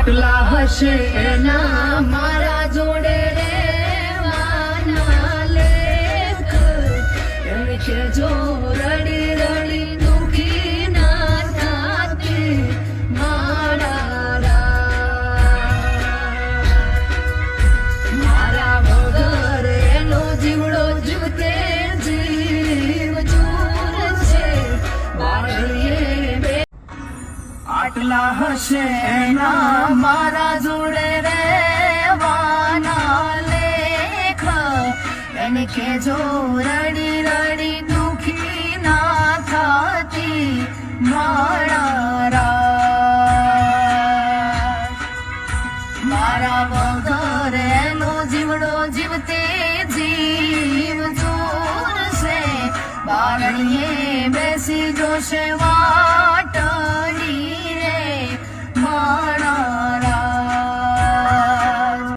આટલા હશે એના મારા જોડે રહેવાના લેખ એમ કે જો રડી રડી દુખી ના થાતી મારા મારા વગર એનો જીવડો જીવતે જીવ ચૂર છે બાળીએ બે આટલા હશે એના મારા જોડે રહેવાના લેખ એને કે જો રડી રડી દુખી ના થાતી મારા મારા વગર એનો જીવડો જીવતે જીવ જોરશે બારણીએ બેસી જોશે વાટડી રે મારા